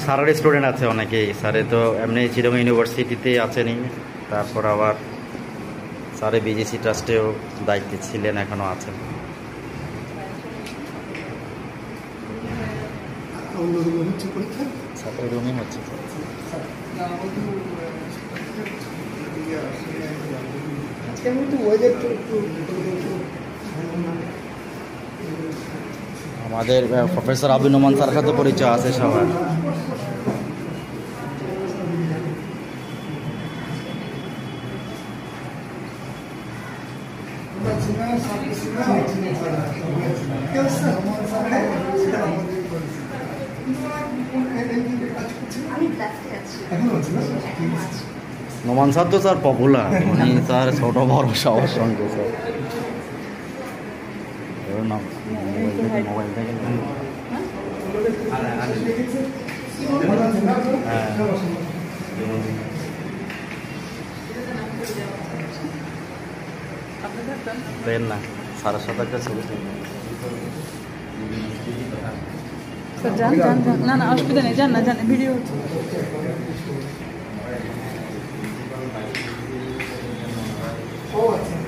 স্যারের স্টুডেন্ট আছে অনেকেই। স্যারে তো এমনি চিটাগং ইউনিভার্সিটিতে আছেনই, তারপর আবার স্যারে বিজিসি ট্রাস্টেও দায়িত্বে ছিলেন, এখনও আছেন। ছাত্রের রুমই হচ্ছে। আমাদের প্রফেসর আব্দুল নোমান স্যার সাথে পরিচয় আছে সবার। নোমান স্যার তো স্যার পপুলার, উনি স্যার ছোট বড় সবার সঙ্গে স্যার। মোবাইল থেকে দেন না, স্যারের সাথে একটা ছবি যান যান যান, না না অসুবিধা নেই, যান না যান, ভিডিও হচ্ছে। ও আচ্ছা।